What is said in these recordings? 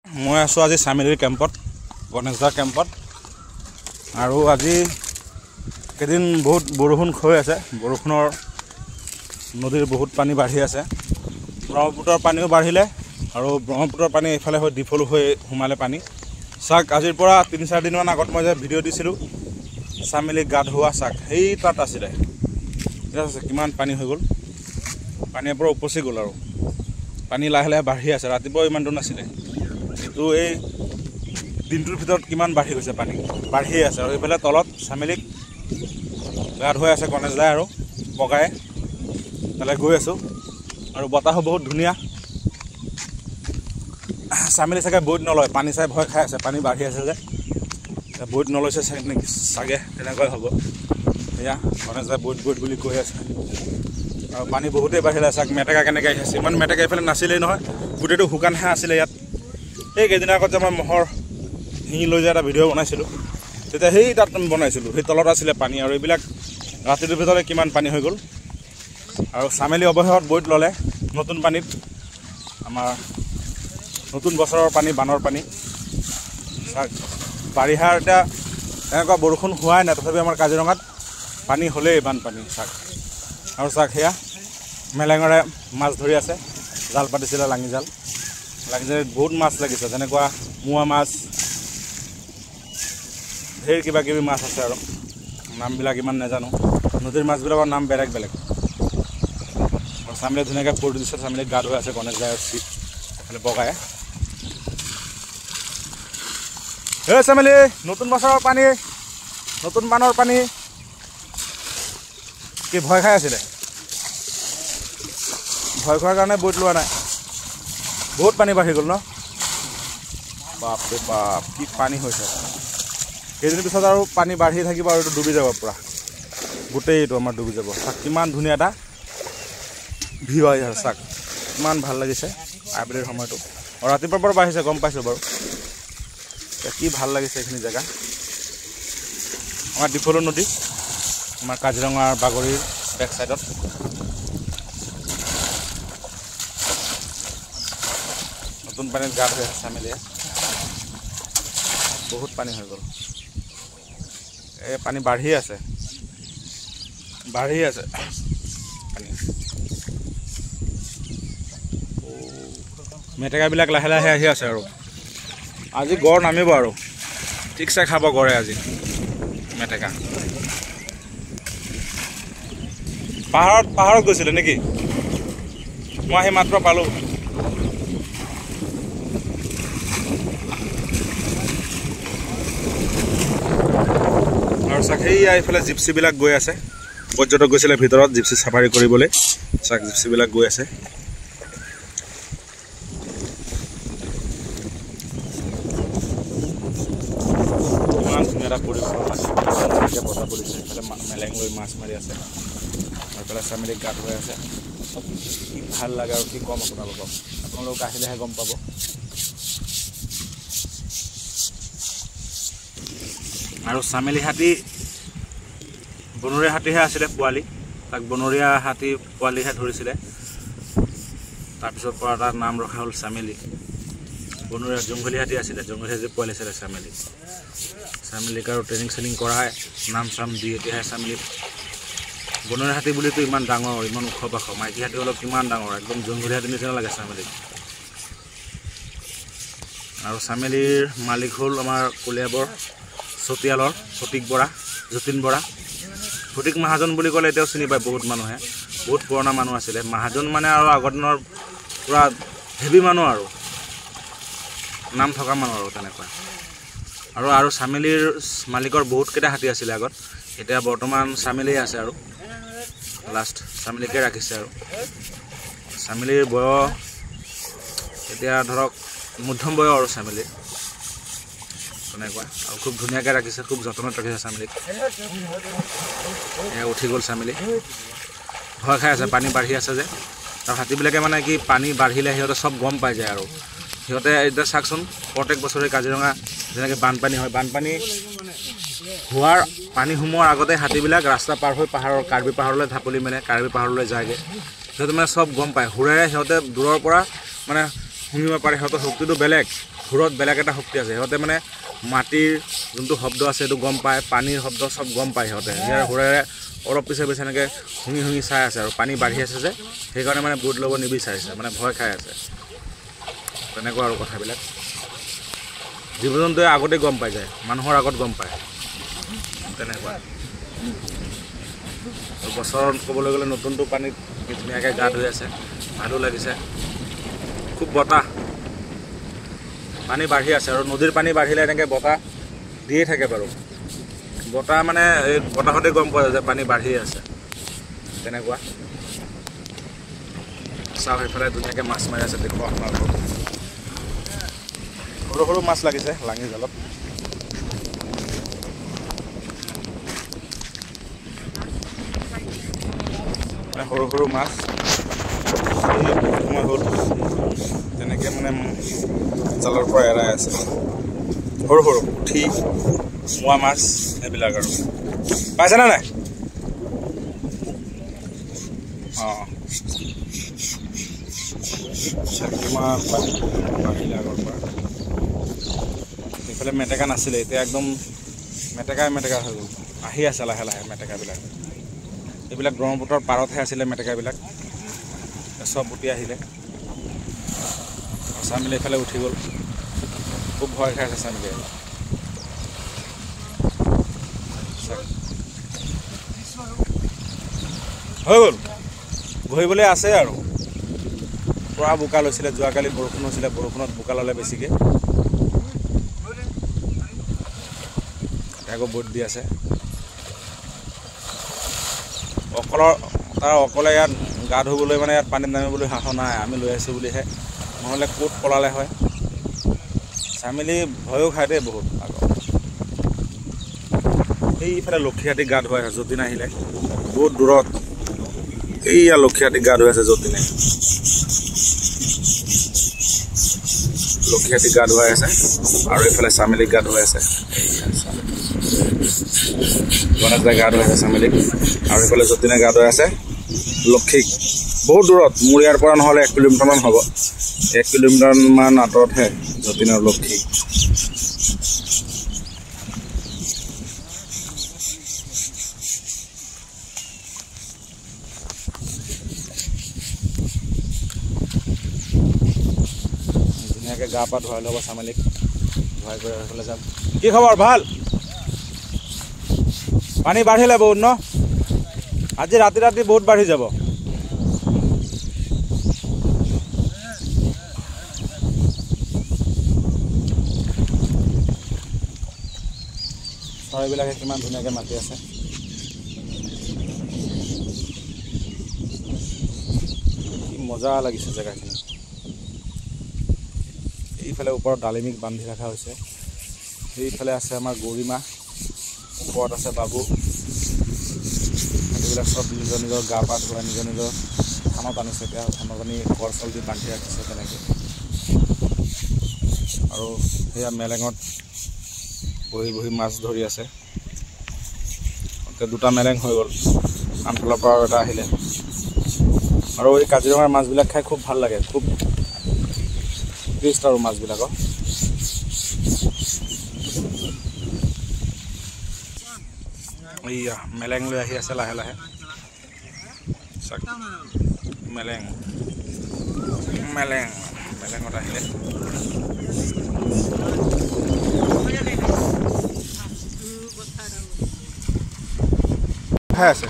মই আছোঁ আজি চামিলিৰ কেম্পত, গণেশদাৰ কেম্পত। আৰু আজি কেইদিন বহুত বৰষুণ হৈ আছে, বৰষুণৰ নদীৰ বহুত পানী বাঢ়ি আছে। ব্ৰহ্মপুত্ৰৰ পানীও বাঢ়িলে আৰু ব্ৰহ্মপুত্ৰৰ পানী এইফালে হৈ ডিফল হৈ সোমালে পানী। চাওক, আজিৰ পৰা ৩-৪ দিনমান আগত মই যে ভিডিঅ' দিছিলোঁ চামিলিক গা ধোৱা, চাওক সেই তাত আছিলে। এতিয়া কিমান পানী হৈ গ'ল, পানীৰ পৰা উপচি গ'ল আৰু পানী লাহে লাহে বাঢ়ি আছে। ৰাতিপুৱা ইমানটো নাছিলে, কিন্তু এই দিনটোৰ ভিতৰত কিমান বাঢ়ি গৈছে, পানী বাঢ়িয়ে আছে। আৰু এইফালে তলত চামিলিক গা ধুৱাই আছে গণেশদাই আৰু বগাই। তালৈ গৈ আছোঁ আৰু বতাহো বহুত ধুনীয়া। চামিলি চাগে বৈত নলয়, পানী চাই ভয় খাই আছে, পানী বাঢ়ি আছে যে বৈত নলৈছে চাগে তেনেকুৱাই হ'ব। এয়া গণেশদাই বৈত বুলি কৈ আছে আৰু পানী বহুতেই বাঢ়িলে। চাওক মেটেকা কেনেকৈ আহিছে, ইমান মেটেকা এইফালে নাছিলেই নহয়, গোটেইটো শুকানহে আছিলে ইয়াত। এই কেইদিনৰ আগত যে মই মহৰ শিঙি লৈ যায় এটা ভিডিঅ' বনাইছিলোঁ, তেতিয়া সেই তাত বনাইছিলোঁ, সেই তলত আছিলে পানী। আৰু এইবিলাক ৰাতিটোৰ ভিতৰতে কিমান পানী হৈ গ'ল। আৰু চামেলি অৱশেষত বৈত ল'লে নতুন পানীত, আমাৰ নতুন বছৰৰ পানী, বানৰ পানী। চাওক বাৰিষাৰ এতিয়া এনেকুৱা বৰষুণ হোৱাই নাই, তথাপি আমাৰ কাজিৰঙাত পানী হ'লেই বানপানী। চাওক আৰু চাওক সেয়া মেলেঙৰে মাছ ধৰি আছে, জাল পাতিছিলে, লাঙি জাল। লাঙি জালত বহুত মাছ লাগিছে, যেনেকুৱা মোৱা মাছ, ঢেৰ কিবা কিবি মাছ আছে আৰু নামবিলাক ইমান নাজানো। নদীৰ মাছবিলাকৰ নাম বেলেগ বেলেগ। আৰু চামিলি ধুনীয়াকৈ ফূৰ্তি দিছে, চামিলিক গা ধুৱাই আছে গণেশদাই আৰু এইফালে বগাই। এই চামিলি, নতুন বছৰৰ পানী, নতুন বানৰ পানী। কি ভয় খাই আছিলে? ভয় খোৱাৰ কাৰণে বৈত লোৱা নাই। বহুত পানী বাঢ়ি গ'ল ন? বাপৰে বাপ, কি পানী হৈছে। কেইদিনৰ পিছত আৰু পানী বাঢ়ি থাকিব আৰু এইটো ডুবি যাব পূৰা, গোটেইটো আমাৰ ডুবি যাব। চাওক কিমান ধুনীয়া এটা ভিউ আহি আছে, চাওক ইমান ভাল লাগিছে আবেলিৰ সময়টো। আৰু ৰাতিপুৱাৰ পৰা বাঢ়িছে, গম পাইছোঁ বাৰু। কি ভাল লাগিছে এইখিনি জেগা। আমাৰ ডিফলো নদী, আমাৰ কাজিৰঙাৰ বাগৰিৰ বেক চাইডত। নতুন পানীত গা ধুই আছে চামিলিয়ে, বহুত পানী হৈ গ'ল। এই পানী বাঢ়ি আছে, বাঢ়ি আছে পানী। মেটেকাবিলাক লাহে লাহে আহি আছে আৰু আজি গড় নামিব আৰু ঠিকছে খাব গড়ে আজি মেটেকা। পাহাৰত গৈছিলে নেকি? মই আহি মাত্ৰ পালোঁ। আৰু চাওক সেইয়া এইফালে জিপচিবিলাক গৈ আছে, পৰ্যটক গৈছিলে ভিতৰত জিপচি চাফাৰী কৰিবলৈ। চাওক জিপচিবিলাক গৈ আছে। ইমান ধুনীয়া এটা পৰিৱেশ আছে, বতাহ পৰিছে। এইফালে মেলেং লৈ মাছ মাৰি আছে, আৰু এইফালে চামিলিক গা ধুৱাই আছে। কি ভাল লাগে আৰু কি ক'ম আপোনালোকক, আপোনালোক আহিলেহে গম পাব। আৰু চামেলি হাতী, বনৰীয়া হাতীহে আছিলে পোৱালি, তাক বনৰীয়া হাতী পোৱালিহে ধৰিছিলে। তাৰপিছত পৰা তাৰ নাম ৰখা হ'ল চামেলি। বনৰীয়া জংঘলী হাতী আছিলে, জংঘলী হাতী পোৱালি আছিলে চামেলি। চামেলিক আৰু ট্ৰেইনিং কৰাই নাম চাম দি এতিয়াহে চামেলি। বনৰীয়া হাতী বুলিতো ইমান ডাঙৰ, ইমান ওখ পাখ, মাইকী হাতী অলপ কিমান ডাঙৰ, একদম জংঘলী হাতী নিচিনা লাগে চামেলিক। আৰু চামেলিৰ মালিক হ'ল আমাৰ কলিয়াবৰ চতিয়ালৰ ফটিক বৰা, যতীন বৰা। ফটিক মহাজন বুলি ক'লে এতিয়াও চিনি পায় বহুত মানুহে, বহুত পুৰণা মানুহ আছিলে। মহাজন মানে আৰু আগৰ দিনৰ পূৰা হেভি মানুহ আৰু নাম থকা মানুহ আৰু তেনেকুৱা। আৰু চামেলিৰ মালিকৰ বহুতকেইটা হাতী আছিলে আগত, এতিয়া বৰ্তমান চামেলিয়ে আছে আৰু লাষ্ট চামেলিকে ৰাখিছে। আৰু চামেলিৰ বয়স এতিয়া ধৰক মধ্যম বয়স আৰু চামেলিৰ তেনেকুৱা। আৰু খুব ধুনীয়াকৈ ৰাখিছে, খুব যতনত ৰাখিছে চামেলিক। এয়া উঠি গ'ল চামেলি, ভয় খাই আছে, পানী বাঢ়ি আছে যে। আৰু হাতীবিলাকে মানে কি পানী বাঢ়িলে সিহঁতে চব গম পাই যায়। আৰু সিহঁতে এতিয়া চাওকচোন, প্ৰত্যেক বছৰে কাজিৰঙা যেনেকৈ বানপানী হয়, বানপানী হোৱাৰ পানী সোমোৱাৰ আগতে হাতীবিলাক ৰাস্তা পাৰ হৈ পাহাৰৰ কাৰ্বি পাহাৰলৈ ঢাপলি মেলে, কাৰ্বি পাহাৰলৈ যায়গৈ। সিহঁতে মানে চব গম পায়, সুৰেৰে সিহঁতে দূৰৰ পৰা মানে শুনিব পাৰে, সিহঁতৰ শক্তিটো বেলেগ। সুৰত বেলেগ এটা শক্তি আছে সিহঁতে মানে মাটিৰ যোনটো শব্দ আছে সেইটো গম পায় পানীৰ শব্দ সব গম পায় সিহঁতে ইয়াৰ সুৰেৰে অলপ পিছে পিছে এনেকৈ শুঙি শুঙি চাই আছে আৰু পানী বাঢ়ি আছে যে সেইকাৰণে মানে বুট ল'ব নিবিচাৰিছে মানে ভয় খাই আছে তেনেকুৱা আৰু কথাবিলাক জীৱ জন্তুৱে আগতে গম পাই যায় মানুহৰ আগত গম পায় তেনেকুৱা বছৰত ক'বলৈ গ'লে নতুনটো পানীত ধুনীয়াকৈ গা ধুই আছে ভালো লাগিছে খুব বতাহ পানী বাঢ়ি আছে আৰু নদীৰ পানী বাঢ়িলে এনেকৈ বতাহ দিয়ে থাকে বাৰু বতাহ মানে এই বতাহতে গম পোৱা যায় যে পানী বাঢ়ি আছে তেনেকুৱা চাওক সেইফালে ধুনীয়াকৈ মাছ মাৰি আছে দেখুৱাওক আপোনালোকক সৰু সৰু মাছ লাগিছে লাঙি জালত সৰু সৰু মাছ সময় হ'ল তেনেকৈ মানে জালৰ পৰা এৰাই আছে সৰু সৰু পুঠি মোৱা মাছ এইবিলাক আৰু পাইছেনে নাই অঁ কিমান বাঢ়িলে আগৰ পৰা এইফালে মেটেকা নাছিলে এতিয়া একদম মেটেকাই মেটেকা হৈ গ'ল আহি আছে লাহে লাহে মেটেকাবিলাক এইবিলাক ব্ৰহ্মপুত্ৰৰ পাৰতহে আছিলে মেটেকাবিলাক চব উটি আহিলে চামিলি এইফালে উঠি গ'ল খুব ভয় খাই আছে চামিলি হৈ গ'ল বহিবলৈ আছে আৰু পুৰা বোকা লৈছিলে যোৱাকালি বৰষুণ হৈছিলে বৰষুণত বোকা ল'লে বেছিকৈ আকৌ ব'ট দি আছে অকলে ইয়াত গা ধুবলৈ মানে ইয়াত পানীত নামিবলৈ সাহস নাই আমি লৈ আছোঁ বুলিহে নহ'লে ক'ত পলালে হয় চামিলি ভয়ো খাই দেই বহুত আগত সেইফালে লক্ষীহাটীক গা ধুৱাই আছে যতীন আহিলে বহুত দূৰত এইয়া লক্ষীহাটীক গা ধুৱাই আছে যতীনে লক্ষীহাটীক গা ধুৱাই আছে আৰু এইফালে চামিলিক গা ধুৱাই আছে গণেশ দাই গা ধুৱাই আছে চামিলিক আৰু এইফালে যতীনে গা ধুৱাই আছে লক্ষীক বহুত দূৰত মোৰ ইয়াৰ পৰা নহ'লে 1 কিলোমিটাৰমান হ'ব 1 কিলোমিটাৰমান আঁতৰতহে যতীন আৰু লক্ষী ধুনীয়াকৈ গা পা ধুৱাই ল'ব চামিলিক ধুৱাই কৰি সেইফালে যাম কি খবৰ ভাল পানী বাঢ়িলে বহুত ন আজি ৰাতি ৰাতি বহুত বাঢ়ি যাব চৰাইবিলাকে কিমান ধুনীয়াকৈ মাতি আছে কি মজা লাগিছে জেগাখিনি এইফালে ওপৰত ডালিমিক বান্ধি ৰখা হৈছে সেইফালে আছে আমাৰ গৰিমা ওপৰত আছে বাবু সেইবিলাক চব নিজৰ নিজৰ গা পা ধুৱাই নিজৰ নিজৰ থানত আনিছে এতিয়া থানত আনি ঘৰ চল দি বান্ধি ৰাখিছে তেনেকৈ আৰু সেয়া মেলেঙত বহি বহি মাছ ধৰি আছে এতিয়া 2টা মেলেং হৈ গ'ল আনফালৰ পৰা এটা আহিলে আৰু এই কাজিৰঙাৰ মাছবিলাক খাই খুব ভাল লাগে খুব টেষ্ট আৰু মাছবিলাকৰ এইয়া মেলেং লৈ আহি আছে লাহে লাহে মেলেং মেলেং মেলেঙত আহিলে খাই আছে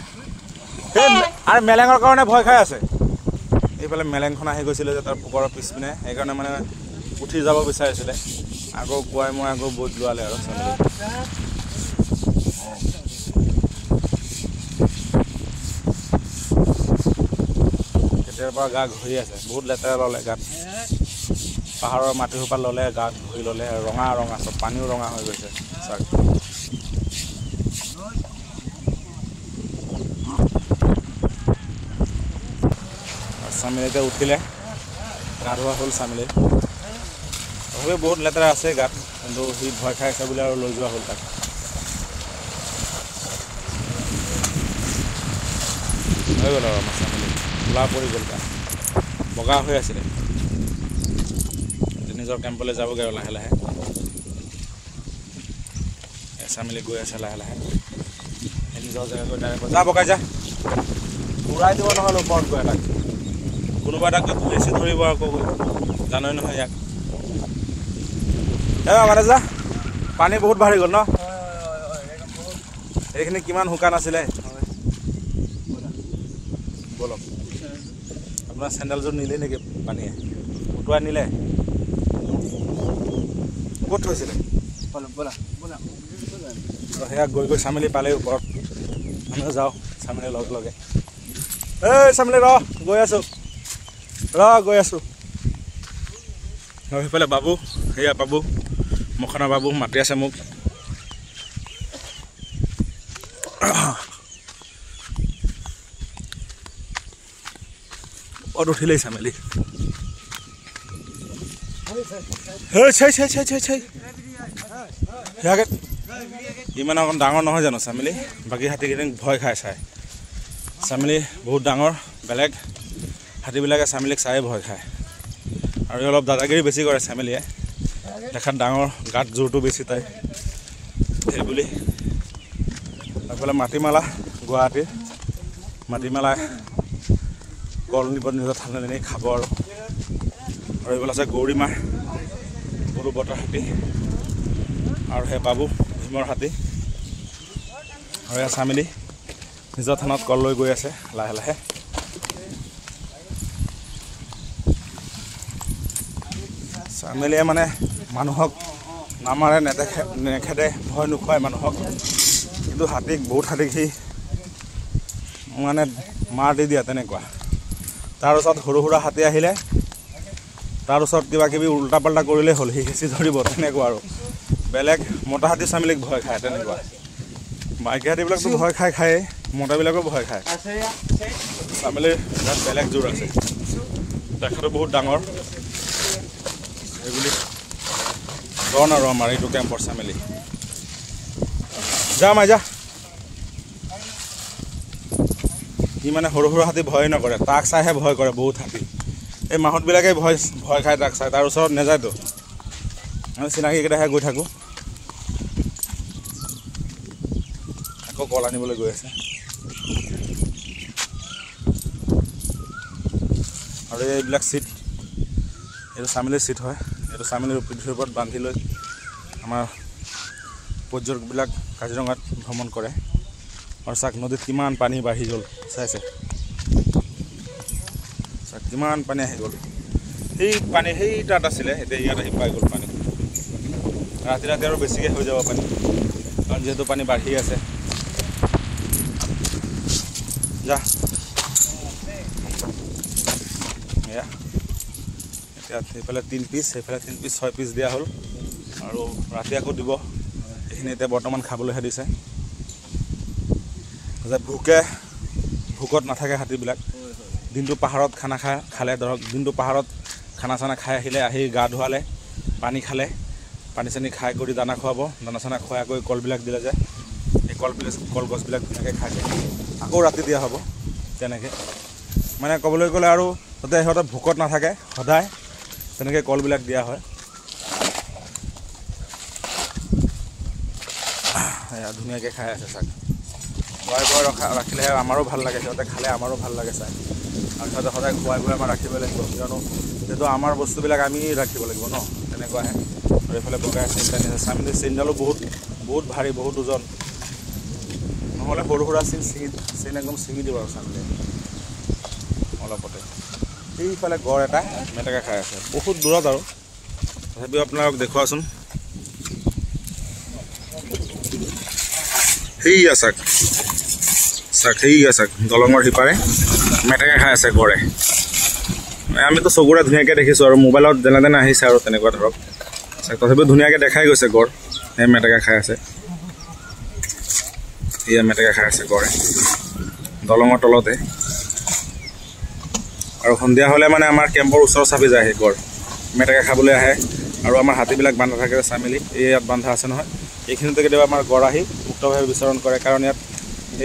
আৰু মেলেঙৰ কাৰণে ভয় খাই আছে এইফালে মেলেংখন আহি গৈছিলে যে তাৰ পোকৰৰ পিছপিনে সেইকাৰণে মানে উঠি যাব বিচাৰিছিলে আকৌ কোৱাই মই আকৌ ব'ট লোৱালে আৰু তেতিয়াৰ পৰা গা ঘূৰি আছে বহুত লেতেৰা ল'লে গাত পাহাৰৰ মাটি সোপা ল'লে গাত ঘূৰি ল'লে ৰঙা ৰঙা চব পানীও ৰঙা হৈ গৈছে চাওক চামিলি এতিয়া উঠিলে গা ধোৱা হ'ল চামিলি তথাপিও বহুত লেতেৰা আছে গাত কিন্তু সি ভয় খাই আছে বুলি আৰু লৈ যোৱা হ'ল তাক হৈ গ'ল আৰু আমাৰ চামিলি কোলা পৰি গ'ল তাত বগা হৈ আছিলে নিজৰ কেম্পলৈ যাবগৈ আৰু লাহে লাহে চামিলি গৈ আছে লাহে লাহে নিজৰ জেগাকৈ ডাইৰেক্ট যা বগাই যা উৰাই দিব নহ'লে ওপৰত গৈ এটাক কোনোবা এটাক বেছি ধৰিব আকৌ জানই নহয় ইয়াক মানে যা পানী বহুত বাঢ়ি গ'ল ন এইখিনি কিমান শুকান আছিলে বলক আপোনাৰ চেণ্ডেলযোৰ নিলে নেকি পানীয়ে উটুৱাই নিলে ক'ত থৈছিলে সেয়া গৈ গৈ চামিলি পালে ওপৰত আমিও যাওঁ চামিলি লগে লগে এই চামিলি গৈ আছোঁ গৈ আছোঁ সেইফালে বাবু সেয়া বাবু মখনা বাবু মাতি আছে মোক ওপৰত উঠিলেই চামিলি সেয়াকে ইমান অকণ ডাঙৰ নহয় জানো চামিলি বাকী হাতীকেইটা ভয় খাই চাই চামিলি বহুত ডাঙৰ বেলেগ হাতীবিলাকে চামিলিক চাই ভয় খায় আৰু অলপ দাদাগিৰি বেছি কৰে চামিলিয়ে দেখাত ডাঙৰ গাত জোৰটো বেছি তাই সেইবুলি এইফালে মাটিমালা গুৱাহাটীৰ মাটিমালা কল নিব নিজৰ ঠাণ্ডা দিনেই খাব আৰু এইফালে আছে গৌৰীমাৰ সৰু বতৰ হাতী আৰু সেই বাবু ভীমৰ হাতী আৰু এয়া চামিলি নিজৰ থানত কল লৈ গৈ আছে লাহে লাহে চামিলিয়ে মানে মানুহক নামাৰে নেখেদে ভয় নোখোৱায় মানুহক কিন্তু হাতীক বহুত হাতীক সি মানে মাৰ দি দিয়া তেনেকুৱা তাৰ ওচৰত সৰু সুৰা হাতী আহিলে তাৰ ওচৰত কিবা কিবি উল্টা পাল্টা কৰিলেই হ'ল সি হেঁচি ধৰিব তেনেকুৱা আৰু বেলেগ মতা হাতী চামিলিক ভয় খায় তেনেকুৱা মাইকী হাতীবিলাকতো ভয় খায়েই মতাবিলাকো ভয় খায় চামিলিৰ তাত বেলেগ জোৰ আছে তেখেতো বহুত ডাঙৰ এইবুলি ৰণ আৰু আমাৰ এইটো কেম্পৰ চামিলি যা মাই যা সি মানে সৰু সৰু হাতী ভয় নকৰে তাক চাইহে ভয় কৰে বহুত হাতী এই মাহঁতবিলাকে ভয় খায় তাক চাই তাৰ ওচৰত নাযায়তো আমি চিনাকিকেইটাহে গৈ থাকোঁ আকৌ কল আনিবলৈ গৈ আছে আৰু এইবিলাক চিট এইটো চামিলিৰ চিট হয় এইটো চামিলিৰ পৃথিৱীৰ ওপৰত বান্ধি লৈ আমাৰ পৰ্যটকবিলাক কাজিৰঙাত ভ্ৰমণ কৰে আৰু চাক নদীত কিমান পানী বাঢ়ি গ'ল চাইছে চাক কিমান পানী আহি গ'ল সেই পানী সেই তাত আছিলে এতিয়া ইয়াত আহি পাই গ'ল পানী ৰাতি ৰাতি আৰু বেছিকৈ হৈ যাব পানী কাৰণ যিহেতু পানী বাঢ়ি আছে যা এয়া এতিয়া সেইফালে 3 পিচ সেইফালে 3 পিচ 6 পিচ দিয়া হ'ল আৰু ৰাতি আকৌ দিব এইখিনি এতিয়া বৰ্তমান খাবলৈহে দিছে যে ভোকত নাথাকে হাতীবিলাক দিনটো পাহাৰত খানা খালে ধৰক দিনটো পাহাৰত খানা চানা খাই আহিলে আহি গা ধোৱালে পানী খালে পানী চানী খাই কৰি দানা খুৱাব দানা চানা খুৱাই কৰি কলবিলাক দিলে যে এই কলগছবিলাক ধুনীয়াকৈ খাই আকৌ ৰাতি দিয়া হ'ব তেনেকৈ মানে ক'বলৈ গ'লে আৰু যাতে সিহঁতে ভোকত নাথাকে সদায় তেনেকৈ কলবিলাক দিয়া হয় এয়া ধুনীয়াকৈ খাই আছে চাগ খুৱাই বোৱাই ৰাখিলেহে আমাৰো ভাল লাগে সিহঁতে খালে আমাৰো ভাল লাগে চাই আৰু সিহঁতে সদায় খুৱাই বোৱাই আমাৰ ৰাখিব লাগিব কিয়নো যিহেতু আমাৰ বস্তুবিলাক আমি ৰাখিব লাগিব ন তেনেকুৱাহে আৰু এইফালে বগাই চিন্তা নিছে চামিলি চিনডালো বহুত ভাৰী বহুত ওজন নহ'লে সৰু সুৰা চিন একদম ছিঙি দিব আৰু চামিলি অলপতে এইফালে গড় এটা মেটেকা খাই আছে বহুত দূৰত আৰু তথাপিও আপোনালোক দেখুৱাচোন সেইয়া চাক দলঙৰ সিপাৰে মেটেকা খাই আছে গড়ে আমিতো চকুৰে ধুনীয়াকৈ দেখিছোঁ আৰু মোবাইলত যেনে তেনে আহিছে আৰু তেনেকুৱা ধৰক তথাপিও ধুনীয়াকৈ দেখাই গৈছে গড় সেই মেটেকা খাই আছে এয়া মেটেকা খাই আছে গড়ে দলঙৰ তলতে আৰু সন্ধিয়া হ'লে মানে আমাৰ কেম্পৰ ওচৰ চাপি যায় সেই গড় মেটেকা খাবলৈ আহে আৰু আমাৰ হাতীবিলাক বান্ধা থাকে চামিলি এই ইয়াত বান্ধা আছে নহয় এইখিনিতে কেতিয়াবা আমাৰ গড় আহি মুক্তভাৱে বিচৰণ কৰে কাৰণ ইয়াত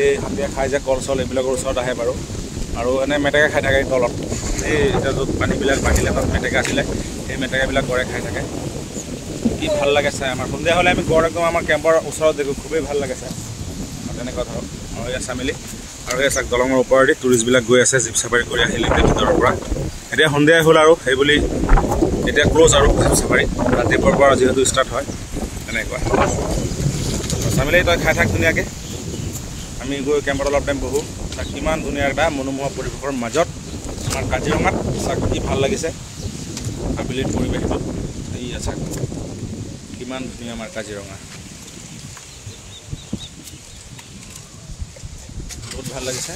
এই হাতীয়ে খাই যে কল চল এইবিলাকৰ ওচৰত আহে বাৰু আৰু এনে মেটেকা খাই থাকে তলত এই এতিয়া য'ত পানীবিলাক বাঢ়িলে তাত মেটেকা আছিলে সেই মেটেকাবিলাক গড়ে খাই থাকে কি ভাল লাগে চাই আমাৰ সন্ধিয়া হ'লে আমি গড় একদম আমাৰ কেম্পৰ ওচৰত দেখোঁ খুবেই ভাল লাগে চাই তেনেকুৱা ধৰক আৰু এয়া চামিলি আৰু এই চাক দলঙৰ ওপৰেদি টুৰিষ্টবিলাক গৈ আছে জীপ চাফাৰী কৰি আহিলে ভিতৰৰ পৰা এতিয়া সন্ধিয়াই হ'ল আৰু সেইবুলি এতিয়া ক্ল'জ আৰু জীপ চাফাৰী ৰাতিপুৱাৰ পৰা যিহেতু ষ্টাৰ্ট হয় তেনেকুৱা চামিলি তই খাই থাক ধুনীয়াকৈ আমি গৈ কেম্পত অলপ টাইম বহোঁ তাক কিমান ধুনীয়া এটা মনোমোহা পৰিৱেশৰ মাজত আমাৰ কাজিৰঙাত চাক কি ভাল লাগিছে আবেলিৰ পৰিৱেশটো এই চাক কিমান ধুনীয়া আমাৰ কাজিৰঙা বহুত ভাল লাগিছে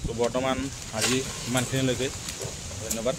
তো বৰ্তমান আজি ইমানখিনিলৈকে ধন্যবাদ